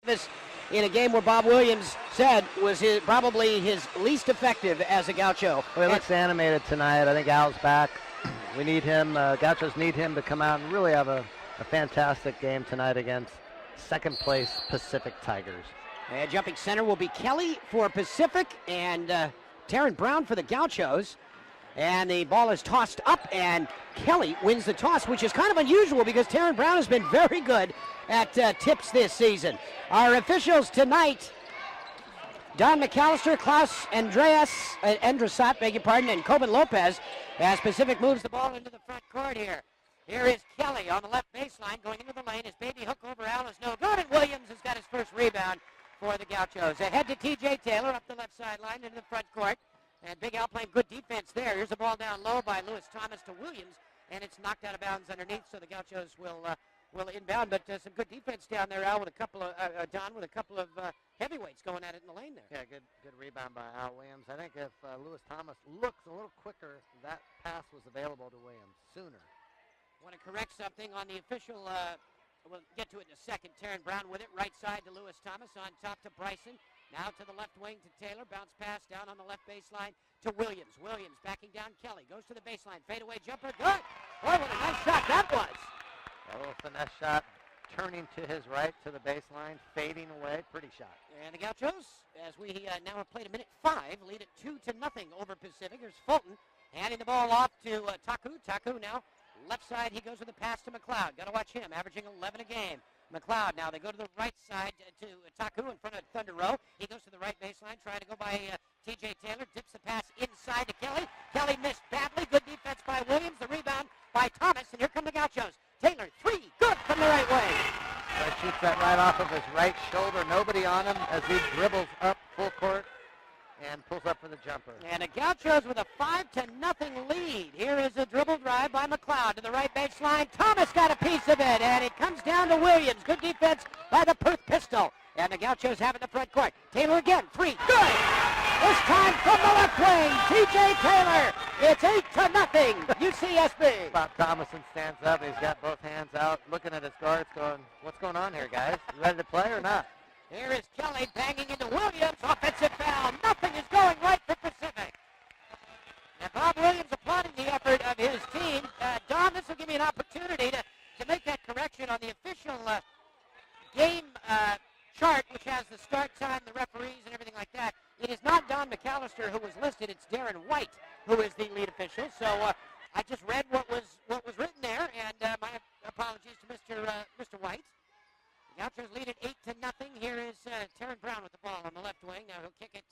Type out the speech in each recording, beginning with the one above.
This in a game where Bob Williams said was probably his least effective as a Gaucho. Well, he looks animated tonight. I think Al's back. We need him. Gauchos need him to come out and really have a fantastic game tonight against second place Pacific Tigers. And jumping center will be Kelly for Pacific and Taryn Brown for the Gauchos. And the ball is tossed up, and Kelly wins the toss, which is kind of unusual because Taryn Brown has been very good at tips this season. Our officials tonight, Don McAllister, Klaus Andrasat, beg your pardon, and Coben Lopez, as Pacific moves the ball into the front court here. Here is Kelly on the left baseline going into the lane. His baby hook over Al is no good, and Williams has got his first rebound for the Gauchos. Ahead to T.J. Taylor up the left sideline into the front court. And Big Al playing good defense there. Here's the ball down low by Lewis Thomas to Williams, and it's knocked out of bounds underneath, so the Gauchos will inbound. But some good defense down there, Al, with a couple of Don with a couple of heavyweights going at it in the lane there. Yeah, good rebound by Al Williams. I think if Lewis Thomas looks a little quicker, that pass was available to Williams sooner. Want to correct something on the official. We'll get to it in a second. Taryn Brown with it, right side to Lewis Thomas, on top to Bryson. Now to the left wing to Taylor. Bounce pass down on the left baseline to Williams. Williams backing down Kelly. Goes to the baseline. Fadeaway jumper. Good. Boy, what a nice shot that was. A little finesse shot. Turning to his right to the baseline. Fading away. Pretty shot. And the Gauchos, as we now have played a minute 5, lead it 2-0 over Pacific. Here's Fulton handing the ball off to Taku. Taku now left side. He goes with a pass to McLeod. Got to watch him. Averaging 11 a game. McLeod now, they go to the right side to Taku in front of Thunder Row. He goes to the right baseline, trying to go by T.J. Taylor. Dips the pass inside to Kelly. Kelly missed badly. Good defense by Williams. The rebound by Thomas, and here come the Gauchos. Taylor, 3, good from the right way. So he shoots that right off of his right shoulder. Nobody on him as he dribbles up full court and pulls up for the jumper. And the Gauchos with a 5-0 lead. Here is a dribble drive by McLeod to the right baseline. Thomas got a piece of it, and it comes down to Williams. Good defense by the Perth Pistol. And the Gauchos have it in the front court. Taylor again, 3, good! This time from the left wing, T.J. Taylor. It's 8-0, UCSB. Bob Thomason stands up. He's got both hands out, looking at his guards, going, what's going on here, guys? You ready to play or not? Here is Kelly banging into Williams. Offensive foul. Nothing is going right for Pacific. And Bob Williams applauding the effort of his team. Don, this will give me an opportunity to make that correction on the official game chart, which has the start time, the referees, and everything like that. It is not Don McAllister who was listed. It's Darren White who is the lead official. So I just read what was written there, and my apologies to Mr. White. Gauchos lead at 8-0. Here is Taryn Brown with the ball on the left wing. Now he'll kick it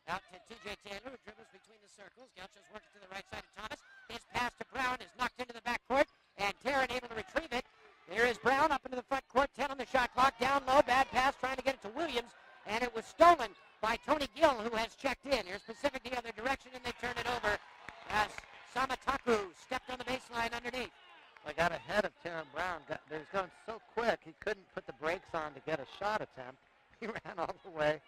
out to T.J. Taylor, who dribbles between the circles. Gauchos working to the right side of Thomas. His pass to Brown is knocked into the backcourt, and Taryn able to retrieve it. Here is Brown up into the front court. 10 on the shot clock. Down low. Bad pass trying to get it to Williams, and it was stolen by Tony Gill, who has checked in. Here's Pacific the other direction, and they turn it over as Samataku stepped on the baseline underneath. I got ahead of Taryn Brown. He was going so quick, he couldn't put the brakes on to get a shot attempt. He ran all the way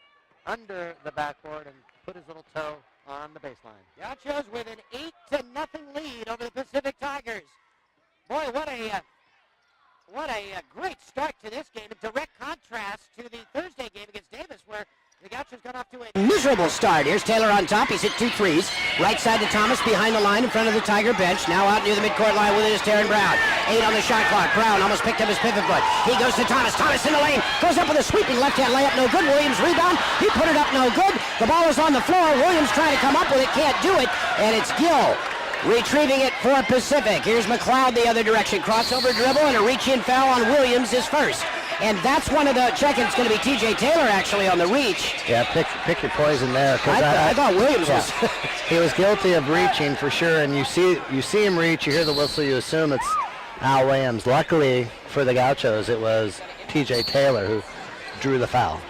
under the backboard and put his little toe on the baseline. Gauchos with an 8-0 lead over the Pacific Tigers. Boy, what a great start to this game. A direct contrast to the Thursday game against Davis, where the Gauchos got off to a miserable start. Here's Taylor on top. He's hit 2 threes. Right side to Thomas behind the line in front of the Tiger bench. Now out near the midcourt line with it is Taryn Brown. 8 on the shot clock. Brown almost picked up his pivot foot. He goes to Thomas. Thomas in the lane. Goes up with a sweeping left-hand layup. No good. Williams rebound. He put it up. No good. The ball is on the floor. Williams trying to come up with it. Can't do it. And it's Gill retrieving it for Pacific. Here's McLeod the other direction. Crossover dribble and a reach-in foul on Williams is first. And that's one of the check-ins going to be T.J. Taylor actually on the reach. Yeah, pick your poison there. I thought Williams was. He was guilty of reaching for sure, and you see him reach, you hear the whistle, you assume it's Al Williams. Luckily for the Gauchos, it was T.J. Taylor who drew the foul,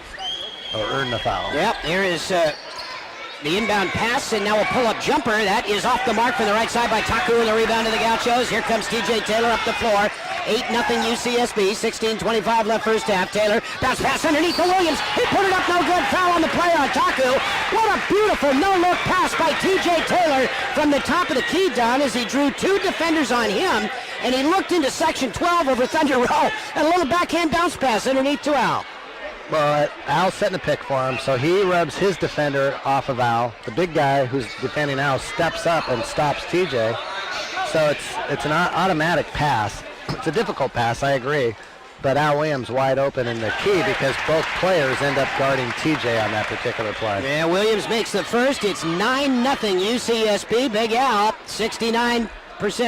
or earned the foul. Yep, here is the inbound pass, and now a pull-up jumper. That is off the mark from the right side by Taku, and the rebound to the Gauchos. Here comes T.J. Taylor up the floor. 8-0 UCSB, 16:25 left first half. Taylor, bounce pass underneath to Williams. He put it up, no good. Foul on the play on Taku. What a beautiful no-look pass by T.J. Taylor from the top of the key down as he drew 2 defenders on him, and he looked into section 12 over Thunder Row, and a little backhand bounce pass underneath to Al. Well, Al's setting a pick for him, so he rubs his defender off of Al. The big guy who's defending Al steps up and stops TJ. So it's an automatic pass. It's a difficult pass, I agree. But Al Williams wide open in the key because both players end up guarding TJ on that particular play. Yeah, Williams makes the first. It's 9-0 UCSB. Big Al, 69%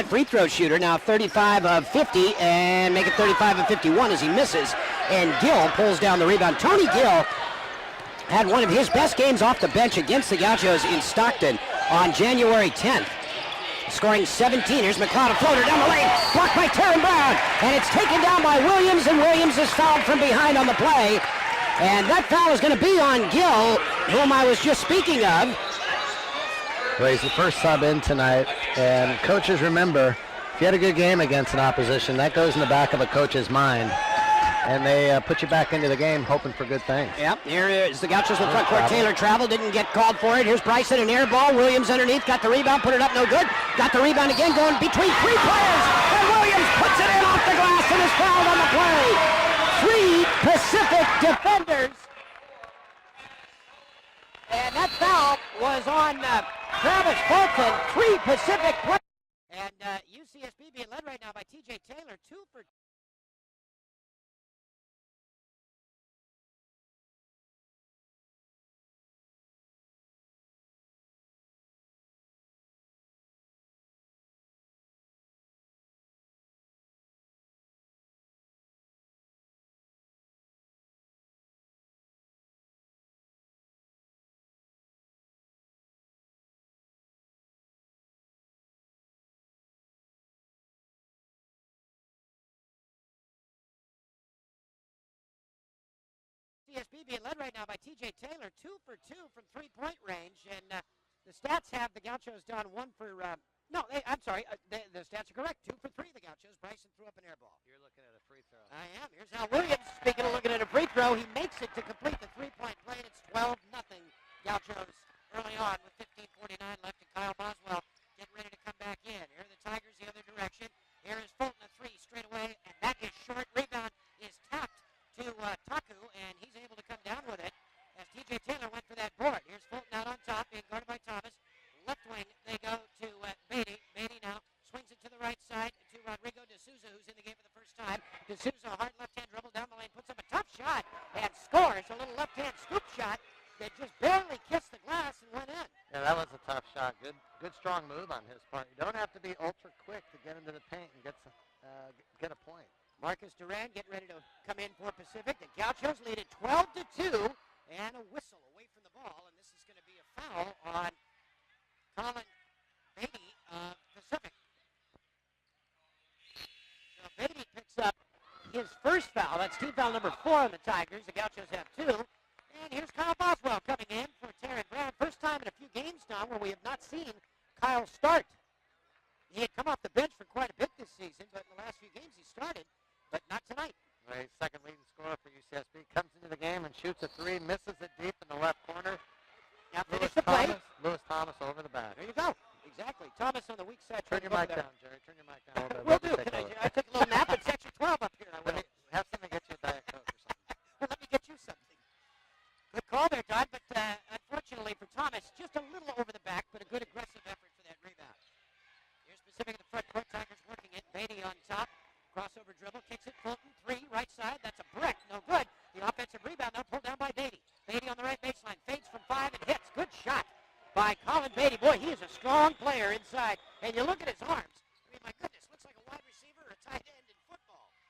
free throw shooter, now 35 of 50, and make it 35 of 51 as he misses. And Gill pulls down the rebound. Tony Gill had one of his best games off the bench against the Gauchos in Stockton on January 10th. Scoring 17. Here's McLeod, a floater down the lane, blocked by Terran Brown, and it's taken down by Williams, and Williams is fouled from behind on the play. And that foul is going to be on Gill, whom I was just speaking of. Well, he's the first sub in tonight, and coaches remember, if you had a good game against an opposition, that goes in the back of a coach's mind, and they put you back into the game hoping for good things. Yep, here is the Gauchos in the front court. Taylor traveled, didn't get called for it. Here's Bryson, an air ball. Williams underneath, got the rebound, put it up, no good. Got the rebound again, going between three players, and Williams puts it in off the glass and is fouled on the play. 3 Pacific defenders. And that foul was on Travis Fulton, 3 Pacific players. And UCSB being led right now by TJ Taylor, 2 for UCSB being led right now by TJ Taylor, 2 for 2 from three-point range. And the stats have the Gauchos done 1 for, I'm sorry, the stats are correct. 2 for 3 the Gauchos. Bryson threw up an air ball. You're looking at a free throw. I am. Here's Al Williams, speaking of looking at a free throw. He makes it to complete the three-point play, and it's 12-0 Gauchos early on with 15:49 left, and Kyle Boswell getting ready to come back in. Here are the Tigers the other direction. Here is Fulton, a 3 straight away, and that is short. Rebound is tapped to Taku, and he's able to come down with it as TJ Taylor went for that board. Here's Fulton out on top, being guarded by Thomas. Left wing, they go to Beatty. Beatty now swings it to the right side to Rodrigo de Souza, who's in the game for the first time. De Souza, hard left-hand dribble down the lane, puts up a tough shot and scores. A little left-hand scoop shot that just barely kissed the glass and went in. Yeah, that was a tough shot. Good strong move on his part. You don't have to be ultra quick to get into the paint and get a point. Marcus Duran getting ready to come in for Pacific. The Gauchos lead it 12-2, and a whistle away from the ball, and this is going to be a foul on Colin Beatty of Pacific. So Beatty picks up his first foul. That's team foul number 4 on the Tigers. The Gauchos have 2. And here's Kyle Boswell coming in for Terran Brown. First time in a few games now where we have not seen Kyle start. He had come off the bench for quite a bit this season, but in the last few games he started, but not tonight. Right, second leading scorer for UCSB comes into the game and shoots a 3, misses it deep in the left corner. Now finish the play. Lewis Thomas over the back. There you go. Exactly. Thomas on the weak side. Turn your mic down, Jerry. Turn your mic down. Will do. I took a little nap. It's section 12 up here. I will. Have something get you a Diet Coke or something. Let me get you something. Good call there, Todd, but unfortunately for Thomas, just a little over the back, but a good aggressive effort for that rebound. Here's Pacific in the front court. Tigers working it. Beatty on top. Crossover dribble. Kicks it. Fulton. 3. Right side. That's a brick. No good. The offensive rebound now pulled down by Beatty. Beatty on the right baseline. Fades from 5 and hits. Good shot by Colin Beatty. Boy, he is a strong player inside. And you look at his arms. I mean, my goodness. Looks like a wide receiver or a tight end in football. He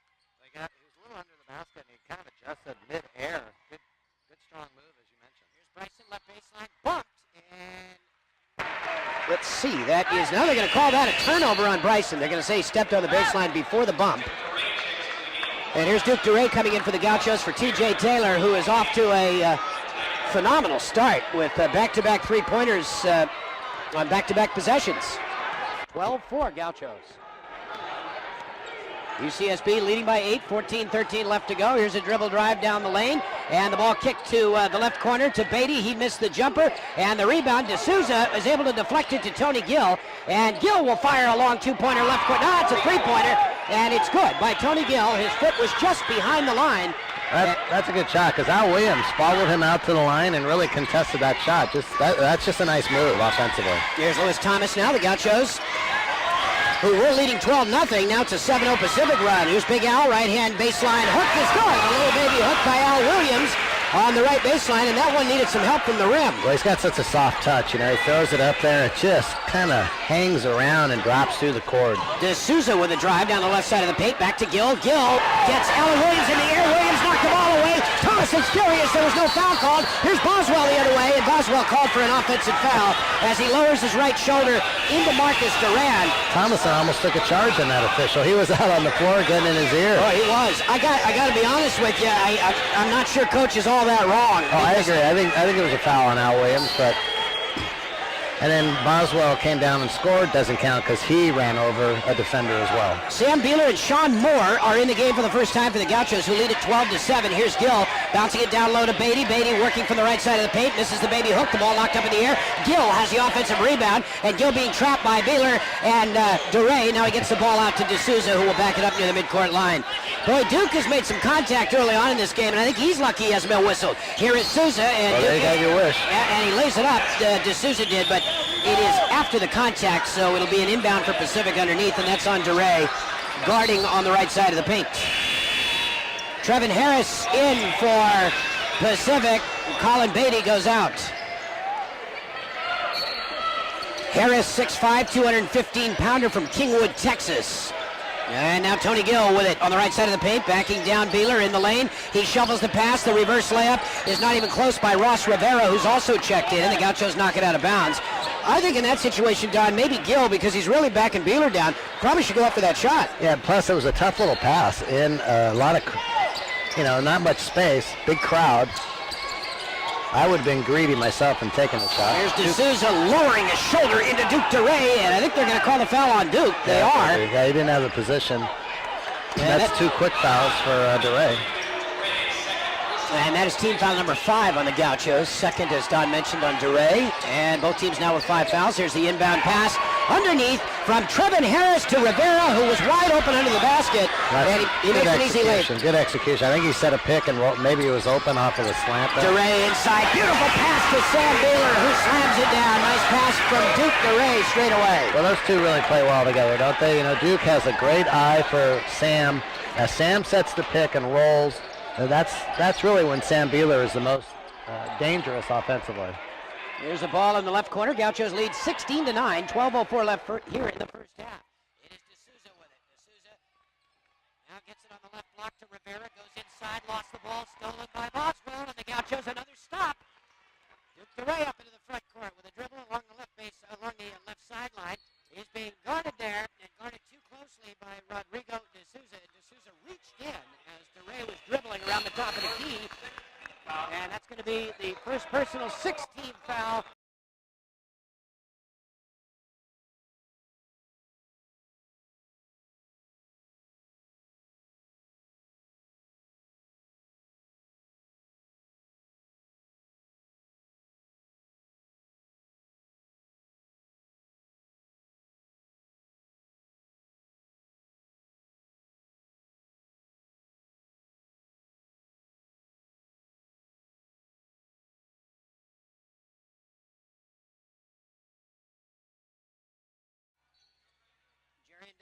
was a little under the basket, and he kind of adjusted mid-air. Good strong move, as you mentioned. Here's Bryson. Left baseline. Bumped. And let's see. That is, now they're going to call that a turnover on Bryson. They're going to say he stepped on the baseline before the bump. And here's Duke DeRay coming in for the Gauchos for TJ Taylor, who is off to a phenomenal start with back-to-back three-pointers on back-to-back possessions. 12-4 Gauchos. UCSB leading by 8, 14-13 left to go. Here's a dribble drive down the lane, and the ball kicked to the left corner to Beatty. He missed the jumper, and the rebound. De Souza is able to deflect it to Tony Gill, and Gill will fire a long two-pointer left corner. No, it's a three-pointer, and it's good by Tony Gill. His foot was just behind the line, That's a good shot because Al Williams followed him out to the line and really contested that shot. That's just a nice move offensively. Here's Lewis Thomas now, the Gauchos, who were leading 12-0. Now it's a 7-0 Pacific run. Here's Big Al, right-hand baseline. Hook is good. A little baby hook by Al Williams on the right baseline, and that one needed some help from the rim. Well, he's got such a soft touch. You know, he throws it up there, and it just kind of hangs around and drops through the cord. Souza with a drive down the left side of the paint. Back to Gill. Gill gets Alan Williams in the air. Williams knocked the ball away. Thomas is furious. There was no foul called. Here's Boswell the other way, and Boswell called for an offensive foul as he lowers his right shoulder into Marcus Duran. Thomason almost took a charge on that official. He was out on the floor getting in his ear. Oh, he was. I got to be honest with you. I'm not sure Coach is all that wrong. Oh, I agree. I think it was a foul on Al Williams, but. And then Boswell came down and scored. Doesn't count because he ran over a defender as well. Sam Beeler and Sean Moore are in the game for the first time for the Gauchos, who lead at 12-7. Here's Gill bouncing it down low to Beatty. Beatty working from the right side of the paint. Misses the baby hook. The ball knocked up in the air. Gill has the offensive rebound, and Gill being trapped by Beeler and DeRay. Now he gets the ball out to D'Souza, who will back it up near the midcourt line. Boy, Duke has made some contact early on in this game, and I think he's lucky he hasn't been whistled. Here is Souza, and well, there you got your wish. And he lays it up. D'Souza did, but it is after the contact, so it'll be an inbound for Pacific underneath, and that's on DeRay, guarding on the right side of the paint. Trevin Harris in for Pacific. Colin Beatty goes out. Harris, 6'5", 215-pounder from Kingwood, Texas. And now Tony Gill with it on the right side of the paint, backing down Beeler in the lane. He shovels the pass. The reverse layup is not even close by Ross Rivera, who's also checked in, and the Gauchos knock it out of bounds. I think in that situation, Don, maybe Gill, because he's really backing Beeler down, probably should go up for that shot. Yeah, plus it was a tough little pass in a lot of, not much space, big crowd. I would have been greedy myself in taking the shot. Here's D'Souza lowering his shoulder into Duke DeRay, and I think they're going to call the foul on Duke. They are. Yeah, he didn't have the position. And that's 2 quick fouls for DeRay. And that is team foul number 5 on the Gauchos. Second, as Don mentioned, on DeRay. And both teams now with 5 fouls. Here's the inbound pass underneath from Trevin Harris to Rivera, who was wide open under the basket. And he makes an easy lay. Good execution. I think he set a pick and maybe he was open off of the slant there. DeRay inside. Beautiful pass to Sam Beeler, who slams it down. Nice pass from Duke DeRay straight away. Well, those two really play well together, don't they? Duke has a great eye for Sam. As Sam sets the pick and rolls, that's really when Sam Beeler is the most dangerous offensively. Here's the ball in the left corner. Gauchos lead 16-9. 12:04 left here in the first half. It is D'Souza with it. D'Souza now gets it on the left block to Rivera. Goes inside, lost the ball, stolen by Boswell, and the Gauchos another stop. Duke DeRay up into the front court with a dribble along the left left sideline. He's being guarded there and guarded too closely by Rodrigo D'Souza. D'Souza reached in as DeRay was dribbling around the top of the key. And that's going to be the first personal 16 foul.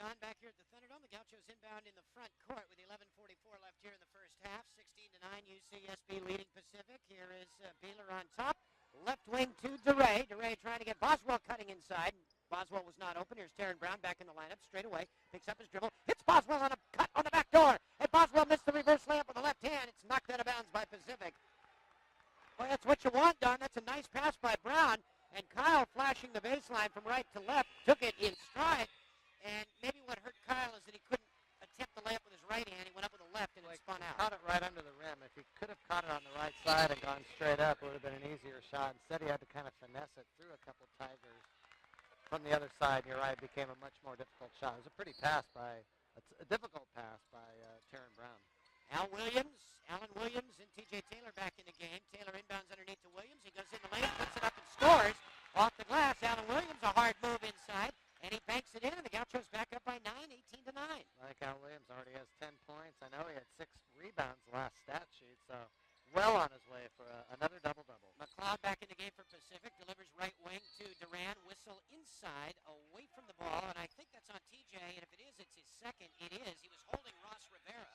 Don back here at the Thunderdome. The Gauchos inbound in the front court with 11:44 left here in the first half. 16-9 UCSB leading Pacific. Here is Beeler on top. Left wing to DeRay. DeRay trying to get Boswell cutting inside. Boswell was not open. Here's Taryn Brown back in the lineup straight away. Picks up his dribble. Hits Boswell on a cut on the back door. And Boswell missed the reverse layup with the left hand. It's knocked out of bounds by Pacific. Boy, that's what you want, Don. That's a nice pass by Brown. And Kyle flashing the baseline from right to left. Took it in stride. And maybe what hurt Kyle is that he couldn't attempt the layup with his right hand. He went up with the left and it spun out. Caught it right under the rim. If he could have caught it on the right side and gone straight up, it would have been an easier shot. Instead, he had to kind of finesse it through a couple Tigers from the other side. And you're right, it became a much more difficult shot. It was a pretty pass by, a difficult pass by Taryn Brown. Alan Williams and T.J. Taylor back in the game. Taylor inbounds underneath to Williams. He goes in the lane, puts it up and scores. Off the glass, Alan Williams, a hard move inside. And he banks it in, and the Gauchos back up by 9, 18-9. I think Al Williams already has 10 points. I know he had 6 rebounds last stat sheet, so well on his way for another double-double. McLeod back in the game for Pacific, delivers right wing to Duran, whistle inside, away from the ball, and I think that's on TJ, and if it is, it's his second. It is. He was holding Ross Rivera.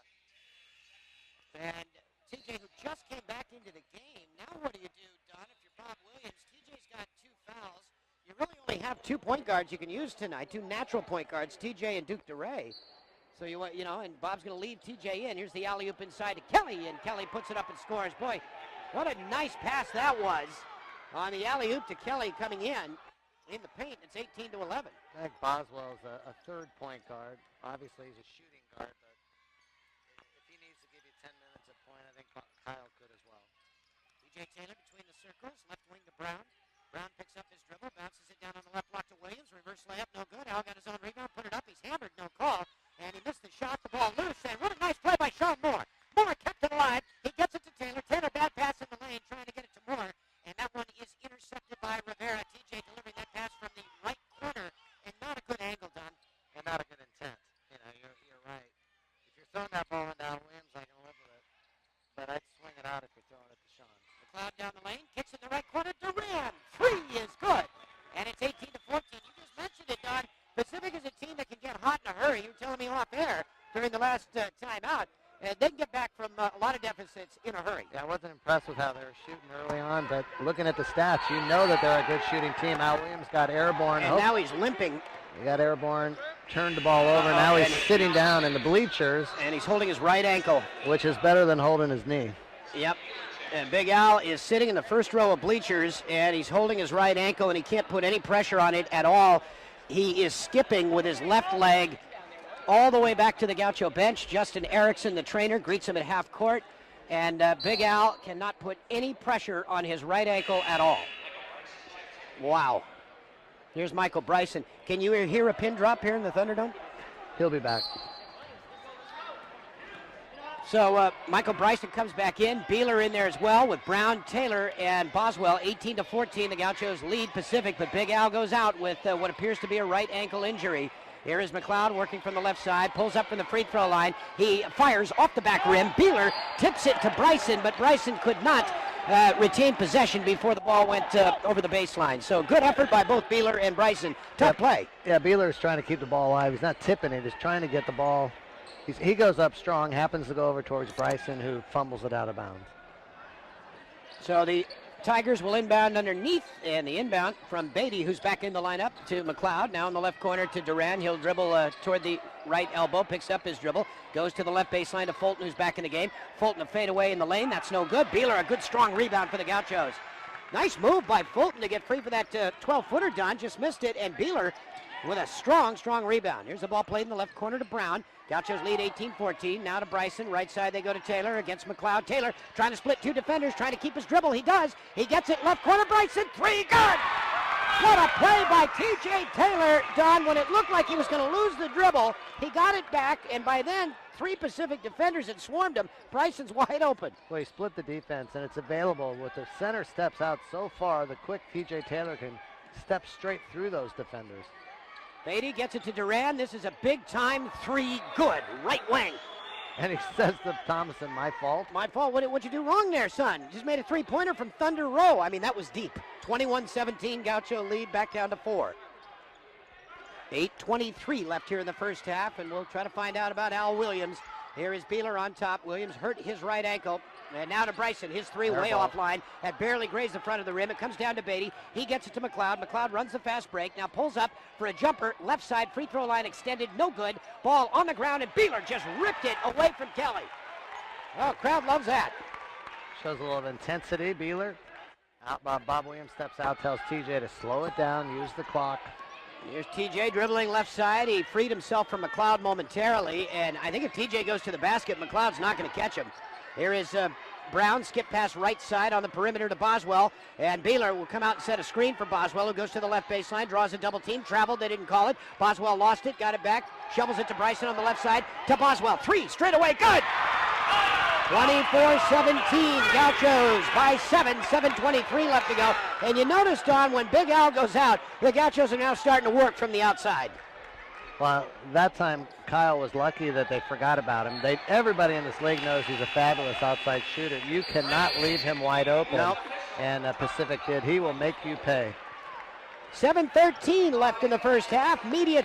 And TJ, who just came back into the game, now what do you do, Don, if you're Bob Williams? TJ's got 2 fouls. You really only have 2 point guards you can use tonight, 2 natural point guards, TJ and Duke DeRay. So you know, and Bob's going to leave TJ in. Here's the alley-oop inside to Kelly, and Kelly puts it up and scores. Boy, what a nice pass that was on the alley-oop to Kelly coming in the paint. It's 18-11. I think Boswell's a 3rd point guard. Obviously, he's a shooting guard, but if he needs to give you 10 minutes at point, I think Kyle could as well. TJ Taylor between the circles, left wing to Brown. Brown picks up his dribble, bounces it down on the left block to Williams. Reverse layup, no good. Al got his own rebound, put it up. He's hammered, no call. And he missed the shot, the ball loose. And what a nice play by Sean Moore. Moore kept it alive. He gets it to Taylor. Taylor, bad pass in the lane, trying to get it to Moore. And that one is intercepted by Rivera. TJ delivering that pass from the right corner. And not a good angle, Don. And not a good intent. You know, you're right. If you're throwing that ball in Al Williams, I can live with it. But I'd swing it out if you're throwing it to Sean. McLeod down the lane, kicks in the right corner. Duran, 3 is good. And it's 18-14. You just mentioned it, Don. Pacific is a team that can get hot in a hurry. You were telling me off air during the last timeout. They can get back from a lot of deficits in a hurry. Yeah, I wasn't impressed with how they were shooting early on, but looking at the stats, you know that they're a good shooting team. Al Williams got airborne. And now he's limping. He got airborne, turned the ball over. Now he's sitting down in the bleachers. And he's holding his right ankle. Which is better than holding his knee. Yep. And Big Al is sitting in the first row of bleachers, and he's holding his right ankle, and he can't put any pressure on it at all. He is skipping with his left leg all the way back to the Gaucho bench. Justin Erickson, the trainer, greets him at half court, and Big Al cannot put any pressure on his right ankle at all. Wow. Here's Michael Bryson. Can you hear a pin drop here in the Thunderdome? He'll be back. So Michael Bryson comes back in. Beeler in there as well with Brown, Taylor, and Boswell. 18-14, the Gauchos lead Pacific, but Big Al goes out with what appears to be a right ankle injury. Here is McLeod working from the left side, pulls up from the free throw line. He fires off the back rim. Beeler tips it to Bryson, but Bryson could not retain possession before the ball went over the baseline. So good effort by both Beeler and Bryson. Tough play. Yeah, Beeler's trying to keep the ball alive. He's not tipping it. He's trying to get the ball. He goes up strong, happens to go over towards Bryson, who fumbles it out of bounds. So the Tigers will inbound underneath, and the inbound from Beatty, who's back in the lineup, to McLeod. Now in the left corner to Duran. He'll dribble toward the right elbow, picks up his dribble, goes to the left baseline to Fulton, who's back in the game. Fulton a fade away in the lane. That's no good. Beeler, a good strong rebound for the Gauchos. Nice move by Fulton to get free for that 12-footer, Don. Just missed it, and Beeler with a strong rebound. Here's the ball played in the left corner to Brown. Gauchos lead 18-14. Now to Bryson. Right side they go to Taylor against McLeod. Taylor trying to split 2 defenders, trying to keep his dribble. He does. He gets it. Left corner, Bryson. 3, good! What a play by T.J. Taylor, Don. When it looked like he was going to lose the dribble, he got it back, and by then 3 Pacific defenders had swarmed him. Bryson's wide open. Well, he split the defense, and it's available. With the center steps out so far, the quick T.J. Taylor can step straight through those defenders. Beatty gets it to Duran. This is a big-time 3, good, right wing. And he says to Thomason, my fault. My fault? What'd you do wrong there, son? Just made a 3-pointer from Thunder Row. I mean, that was deep. 21-17, Gaucho lead back down to 4. 8:23 left here in the first half, and we'll try to find out about Al Williams. Here is Beeler on top. Williams hurt his right ankle. And now to Bryson. His 3 way offline. Had barely grazed the front of the rim. It comes down to Beatty. He gets it to McLeod. McLeod runs the fast break. Now pulls up for a jumper. Left side free throw line extended. No good. Ball on the ground, and Beeler just ripped it away from Kelly. Oh, crowd loves that. Shows a little intensity. Beeler. Bob Williams steps out, tells TJ to slow it down, use the clock. Here's TJ dribbling left side. He freed himself from McLeod momentarily, and I think if TJ goes to the basket, McLeod's not going to catch him. Here is Brown, skip pass right side on the perimeter to Boswell, and Beeler will come out and set a screen for Boswell, who goes to the left baseline, draws a double team, traveled, they didn't call it. Boswell lost it, got it back, shovels it to Bryson on the left side, to Boswell, 3, straight away, good! 24-17, Gauchos by 7, 7:23 left to go. And you notice, Don, when Big Al goes out, the Gauchos are now starting to work from the outside. Well, that time Kyle was lucky that they forgot about him. Everybody in this league knows he's a fabulous outside shooter. You cannot leave him wide open. Nope. And Pacific did. He will make you pay. 7:13 left in the first half. Media.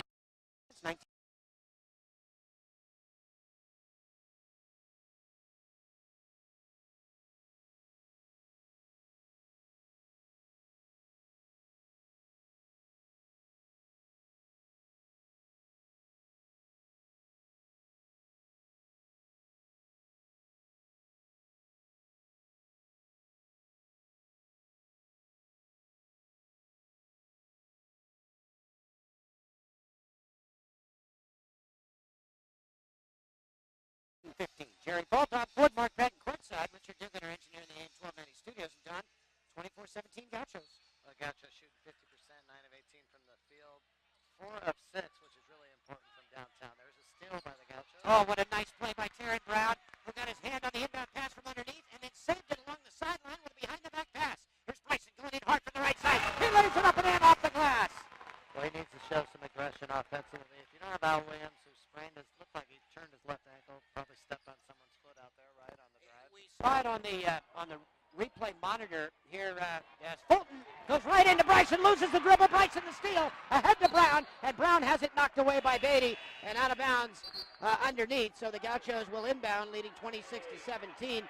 Jerry Bolt on board, Mark Patton courtside. Richard Dugan, our engineer in the AM 1290 studios. And John, 24-17 Gauchos. Gauchos shooting 50%, 9 of 18 from the field, 4 of 6, which is really important from downtown. There's a steal by the Gauchos. Oh, what a nice play by Terry Brown, who got his hand on the inbound pass from underneath and then saved it along the sideline with a behind-the-back pass. Here's Bryson going in hard from the right side. He lays it up and in off the glass. Well, he needs to show some aggression offensively. If you don't have Al Williams, who sprained his, looked like he turned his left ankle, probably stepped on someone's foot out there right on the drive. We saw it on the replay monitor here as Fulton goes right into Bryson, loses the dribble. Bryson the steal ahead to Brown, and Brown has it knocked away by Beatty and out of bounds underneath. So the Gauchos will inbound, leading 26-17.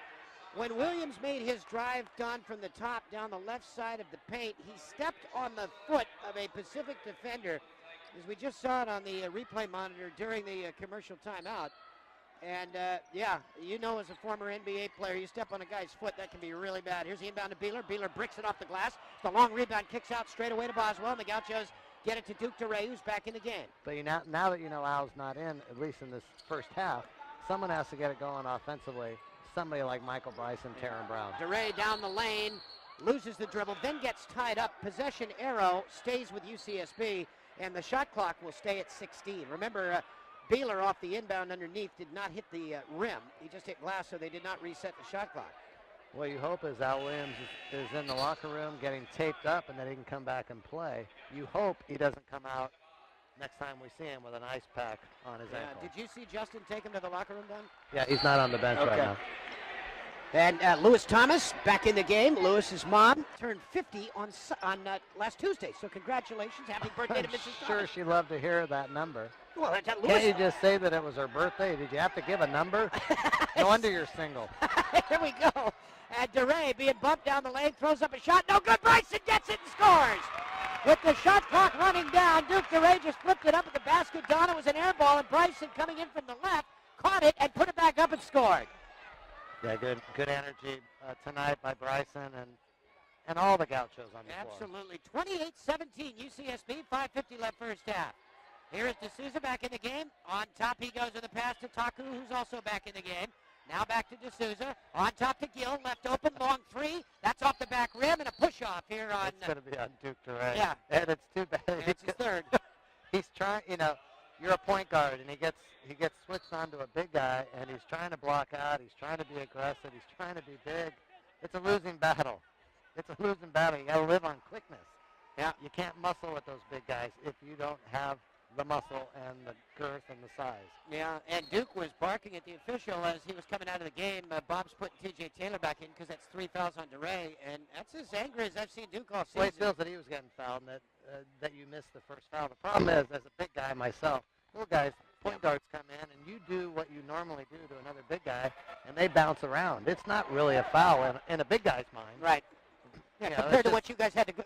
When Williams made his drive done from the top down the left side of the paint, he stepped on the foot of a Pacific defender, as we just saw it on the replay monitor during the commercial timeout. And, yeah, you know, as a former NBA player, you step on a guy's foot, that can be really bad. Here's the inbound to Beeler. Beeler bricks it off the glass. The long rebound kicks out straight away to Boswell, and the Gauchos get it to Duke DeRay, who's back in the game. But now that you know Al's not in, at least in this first half, someone has to get it going offensively. Somebody like Michael Bryson, Taron Brown. DeRay down the lane, loses the dribble, then gets tied up. Possession arrow stays with UCSB, and the shot clock will stay at 16. Remember, Beeler off the inbound underneath did not hit the rim. He just hit glass, so they did not reset the shot clock. What you hope is Al Williams is in the locker room getting taped up and that he can come back and play. You hope he doesn't come out next time we see him with an ice pack on his ankle. Did you see Justin take him to the locker room, Don? Yeah, he's not on the bench right now. And Lewis Thomas back in the game. Lewis's mom turned 50 on last Tuesday. So congratulations. Happy birthday to Mrs. Sure, Thomas. she'd love to hear that number. Well, Can't you just say that it was her birthday? Did you have to give a number? No wonder you're single. Here we go. And DeRay being bumped down the lane, throws up a shot. No good. Bryson gets it and scores. With the shot clock running down, Duke DeRay just flipped it up at the basket. Don, it was an air ball, and Bryson coming in from the left, caught it and put it back up and scored. Yeah, good energy tonight by Bryson and all the Gauchos on the floor. Absolutely. 28-17 UCSB, 5:50 left first half. Here is D'Souza back in the game. On top he goes with a pass to Taku, who's also back in the game. Now back to D'Souza. On top to Gill, left open, long three. That's off the back rim and a push-off here on... It's going to be on Duke DeRay. Yeah. And it's too bad. It's his third. He's trying, you're a point guard, and he gets switched onto a big guy, and he's trying to block out. He's trying to be aggressive. He's trying to be big. It's a losing battle. It's a losing battle. You got to live on quickness. Yeah. You can't muscle with those big guys if you don't have the muscle and the girth and the size. Yeah, and Duke was barking at the official as he was coming out of the game. Bob's putting T.J. Taylor back in because that's 3 fouls on DeRay, and that's as angry as I've seen Duke all season. Well, he feels that he was getting fouled and that you missed the first foul. The problem is, as a big guy myself, little guys, point guards come in, and you do what you normally do to another big guy, and they bounce around. It's not really a foul in a big guy's mind. Right. Yeah, compared to what you guys had to go,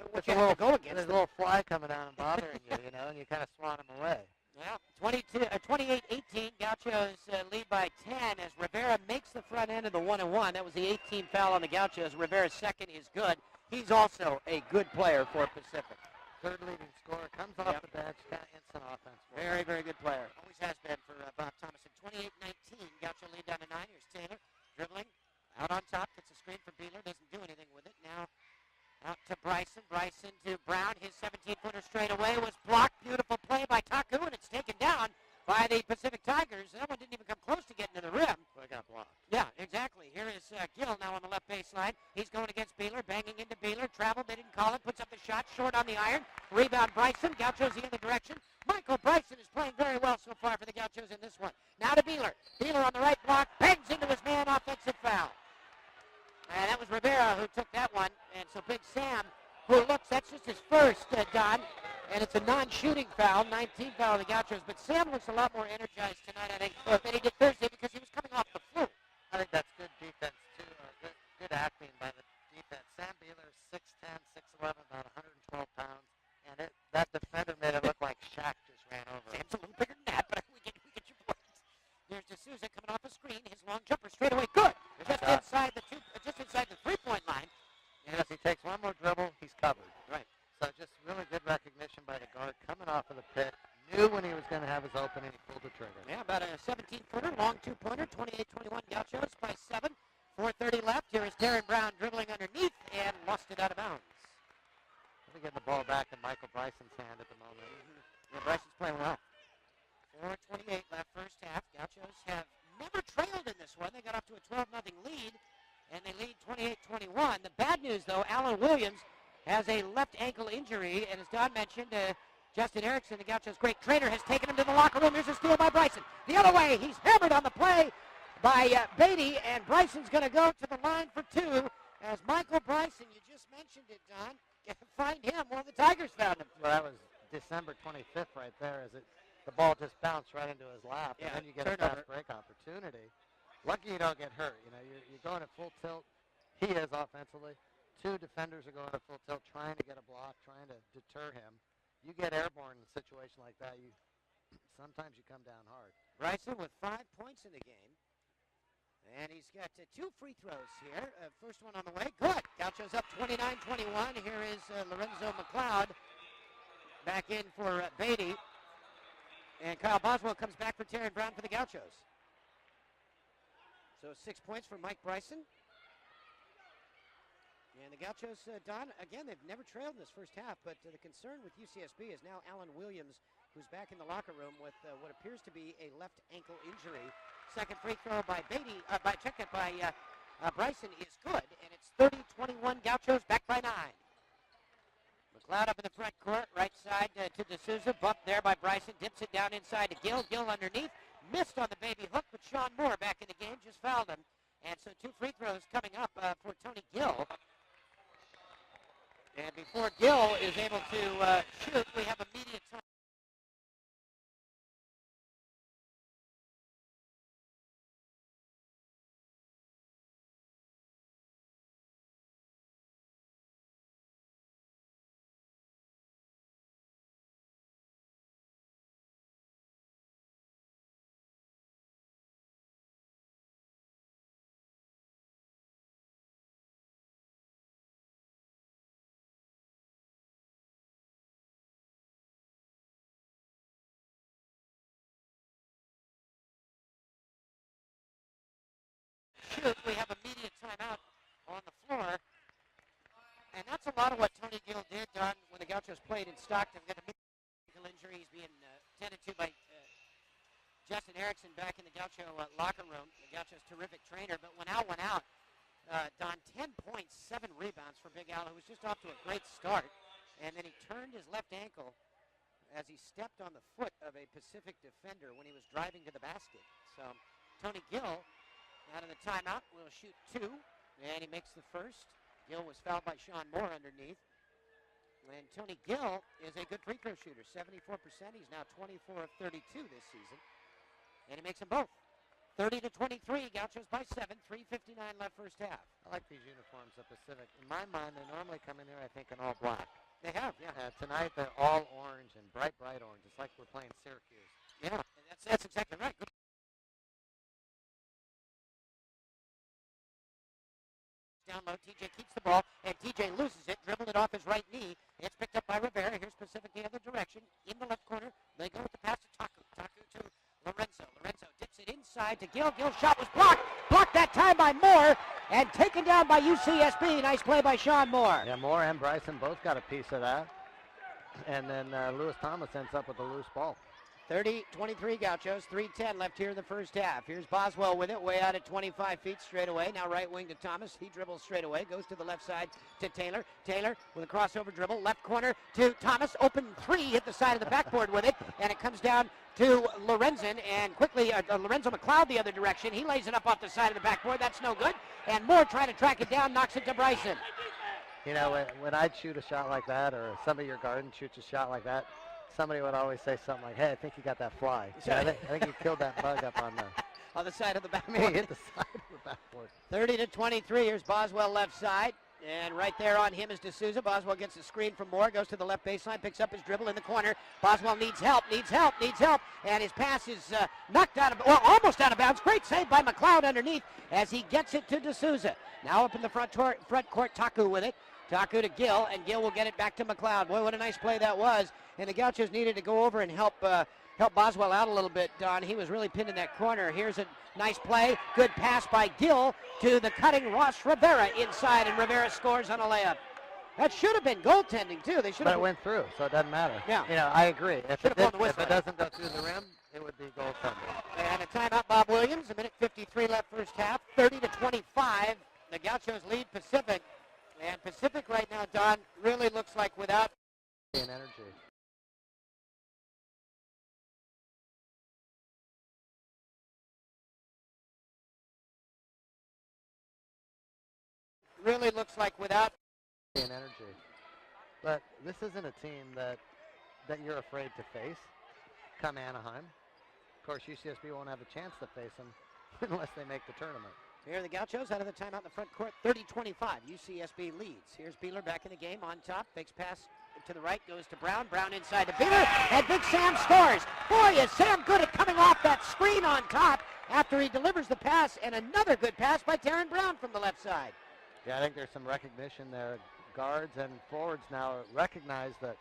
go against. There's a little fly coming down and bothering you, and you kind of swan him away. Yeah, 28-18, Gauchos lead by 10 as Rivera makes the front end of the 1-1. That was the 18th foul on the Gauchos. Rivera's second is good. He's also a good player for Pacific. Third leading scorer, comes off the bench, kind of instant offense. Very, very good player. Always has been for Bob Thomason. 28-19, Gaucho lead down to 9. Here's Taylor dribbling. Out on top, gets a screen for Beeler, doesn't do anything with it. Now out to Bryson. Bryson to Brown. His 17-footer straight away was blocked. Beautiful play by Taku, and it's taken down by the Pacific Tigers. That one didn't even come close to getting to the rim. Well, it got blocked. Yeah, exactly. Here is Gill now on the left baseline. baseline. He's going against Beeler, banging into Beeler. Travel, they didn't call it. Puts up the shot, short on the iron. Rebound, Bryson. Gauchos the other direction. Michael Bryson is playing very well so far for the Gauchos in this one. Now to Beeler. Beeler on the right block, bangs into his man, offensive foul. And that was Rivera who took that one. And so Big Sam, who looks, that's just his first, Don. And it's a non-shooting foul, 19th foul of the Gauchos. But Sam looks a lot more energized tonight, I think, than he did Thursday because he was coming off the flu. I think that's good defense, too, or good acting by the defense. Sam Beeler, 6'10", 6'11", about 112 pounds. And that defender made it look like Shaq just ran over him. Sam's a little bigger than that, but we get your point. There's Souza coming off the screen. His long jumper straight away. Good. Just inside the three-point line. And as he takes one more dribble, he's covered. Right. So just really good recognition by the guard coming off of the pit. Knew when he was going to have his opening, he pulled the trigger. Yeah, about a 17-footer, long two-pointer, 28-21 Gauchos by 7. 4:30 left. Here is Darren Brown dribbling underneath and lost it out of bounds. Let me get the ball back in Michael Bryson's hand at the moment. Yeah, Bryson's playing well. 4:28 left first half. Gauchos have never trailed in this one. They got up to a 12-0 lead, and they lead 28-21. The bad news, though, Alan Williams has a left ankle injury, and as Don mentioned, Justin Erickson, the Gauchos' great trainer, has taken him to the locker room. Here's a steal by Bryson. The other way, he's hammered on the play by Beatty, and Bryson's going to go to the line for two. As Michael Bryson, you just mentioned it, Don, find him. Well, the Tigers found him. Well, that was December 25th right there. The ball just bounced right into his lap, Yeah, and then you get a fast break opportunity. Lucky you don't get hurt. You know, you're going at full tilt. He is offensively. Two defenders are going at full tilt, trying to get a block, trying to deter him. You get airborne in a situation like that, sometimes you come down hard. Bryson with 5 points in the game. And he's got two free throws here. First one on the way. Good. Gauchos up 29-21. Here is Lorenzo McLeod back in for Beatty. And Kyle Boswell comes back for Taryn Brown for the Gauchos. So 6 points for Mike Bryson. And the Gauchos, Don, again, they've never trailed in this first half, but the concern with UCSB is now Alan Williams, who's back in the locker room with what appears to be a left ankle injury. Second free throw by Beatty, by Bryson is good, and it's 30-21 Gauchos back by 9. McLeod up in the front court, right side to D'Souza, bumped there by Bryson, dips it down inside to Gill. Gill underneath, missed on the baby hook, but Sean Moore back in the game, just fouled him. And so two free throws coming up for Tony Gill. And before Gill is able to shoot, we have a media time. Shoot, we have a media timeout on the floor. And that's a lot of what Tony Gill did, Don, when the Gauchos played in Stockton. Got a medical injury. He's being tended to by Justin Erickson back in the Gaucho locker room. The Gaucho's terrific trainer. But when Al went out, Don, 10 points, 7 rebounds for Big Al, who was just off to a great start. And then he turned his left ankle as he stepped on the foot of a Pacific defender when he was driving to the basket. So Tony Gill, out of the timeout, will shoot two, and he makes the first. Gill was fouled by Sean Moore underneath. And Tony Gill is a good free throw shooter, 74%. He's now 24 of 32 this season. And he makes them both. 30-23, Gauchos by 7, 3:59 left first half. I like these uniforms at Pacific. In my mind, they normally come in here, I think, in all black. They have, yeah. Tonight, they're all orange and bright, bright orange. It's like we're playing Syracuse. Yeah, that's exactly right. Good. Down low, TJ keeps the ball, and TJ loses it, dribbled it off his right knee. It's picked up by Rivera. Here's Pacific the other direction. In the left corner, they go with the pass to Taku. Taku to Lorenzo. Lorenzo dips it inside to Gill. Gill's shot was blocked. Blocked that time by Moore, and taken down by UCSB. Nice play by Sean Moore. Yeah, Moore and Bryson both got a piece of that. And then Lewis Thomas ends up with a loose ball. 30-23 Gauchos, 3:10 left here in the first half. Here's Boswell with it, way out at 25 feet straight away. Now right wing to Thomas. He dribbles straight away, goes to the left side to Taylor. Taylor with a crossover dribble, left corner to Thomas. Open three, hit the side of the backboard with it, and it comes down to Lorenzen, and quickly Lorenzo McLeod the other direction. He lays it up off the side of the backboard. That's no good. And Moore trying to track it down, knocks it to Bryson. You know, when I'd shoot a shot like that, or somebody in your garden shoots a shot like that, somebody would always say something like, "Hey, I think you got that fly." Yeah, I think you killed that bug up on the side of the I backboard. mean, hit the side of the backboard. 30-23. Here's Boswell left side. And right there on him is D'Souza. Boswell gets a screen from Moore, goes to the left baseline, picks up his dribble in the corner. Boswell needs help. And his pass is knocked out of, well, almost out of bounds. Great save by McLeod underneath as he gets it to D'Souza. Now up in the front court, Taku with it. Taku to Gill, and Gill will get it back to McLeod. Boy, what a nice play that was. And the Gauchos needed to go over and help Boswell out a little bit, Don. He was really pinned in that corner. Here's a nice play. Good pass by Gill to the cutting Ross Rivera inside, and Rivera scores on a layup. That should have been goaltending, too. They should But have. it went through, so it doesn't matter. Yeah. You know, I agree. If Should it, have blown the if whistle. it doesn't go through the rim, it would be goaltending. And a timeout, Bob Williams. A minute 53 left first half. 30-25. The Gauchos lead Pacific. And Pacific right now, Don, really looks like without And energy. really looks like without And energy. But this isn't a team that you're afraid to face come Anaheim. Of course, UCSB won't have a chance to face them unless they make the tournament. Here are the Gauchos out of the timeout in the front court. 30-25. UCSB leads. Here's Beeler back in the game on top. Fakes pass to the right. Goes to Brown. Brown inside to Beeler. And Big Sam scores. Boy, is Sam good at coming off that screen on top after he delivers the pass. And another good pass by Taryn Brown from the left side. Yeah, I think there's some recognition there. Guards and forwards now recognize that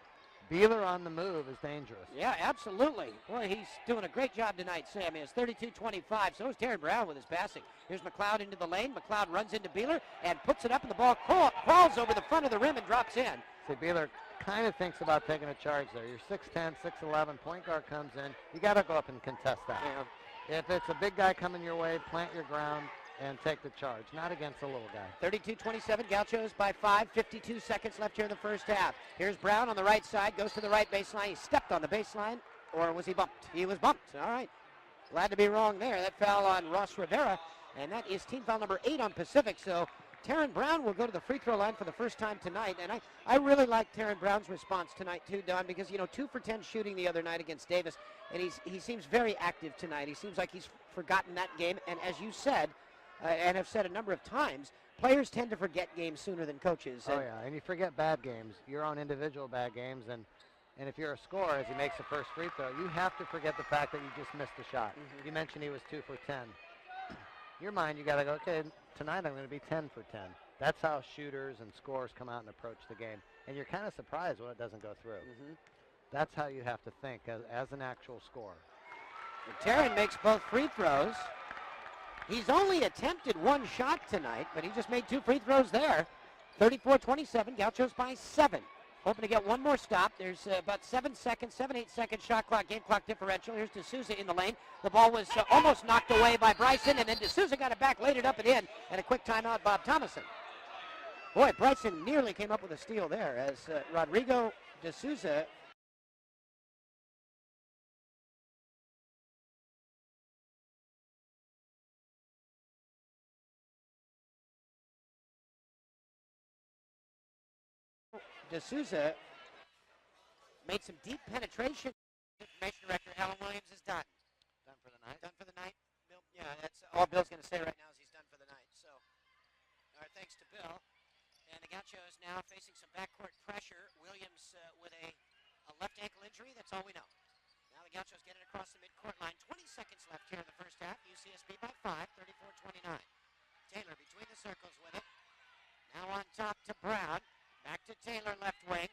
Beeler on the move is dangerous. Yeah, absolutely. Boy, he's doing a great job tonight, Sam. It's 32-25. So is Taryn Brown with his passing. Here's McLeod into the lane. McLeod runs into Beeler and puts it up, and the ball crawls over the front of the rim and drops in. See, Beeler kind of thinks about taking a charge there. You're 6'10", 6'11", point guard comes in. You got to go up and contest that. Yeah. If it's a big guy coming your way, plant your ground and take the charge, not against a little guy. 32-27, Gauchos by 5, 52 seconds left here in the first half. Here's Brown on the right side, goes to the right baseline. He stepped on the baseline, or was he bumped? He was bumped, all right. Glad to be wrong there. That foul on Ross Rivera, and that is team foul number 8 on Pacific, so Taryn Brown will go to the free throw line for the first time tonight, and I really like Taryn Brown's response tonight too, Don, because, 2 for 10 shooting the other night against Davis, and he seems very active tonight. He seems like he's forgotten that game, and as you said, and have said a number of times, players tend to forget games sooner than coaches. Oh, yeah, and you forget bad games, your own individual bad games, and if you're a scorer, as he makes the first free throw, you have to forget the fact that you just missed the shot. Mm-hmm. You mentioned he was 2 for 10. In your mind, you got to go, okay, tonight I'm going to be 10 for 10. That's how shooters and scorers come out and approach the game, and you're kind of surprised when it doesn't go through. Mm-hmm. That's how you have to think as an actual scorer. Taryn makes both free throws. He's only attempted 1 shot tonight, but he just made 2 free throws there. 34-27, Gauchos by 7. Hoping to get one more stop. There's about 7 seconds, 7-8 second shot clock, game clock differential. Here's D'Souza in the lane. The ball was almost knocked away by Bryson, and then D'Souza got it back, laid it up and in, and a quick timeout, Bob Thomason. Boy, Bryson nearly came up with a steal there as Rodrigo D'Souza D'Souza made some deep penetration. Information director Alan Williams is done. Done for the night? Done for the night. Bill, yeah, that's all Bill's going to say right now is he's done for the night. So, all right, thanks to Bill. And the Gauchos now facing some backcourt pressure. Williams with a left ankle injury. That's all we know. Now the Gauchos get it across the midcourt line. 20 seconds left here in the first half. UCSB by 5, 34-29. Taylor between the circles with it. Now on top to Brown. Back to Taylor, left wing.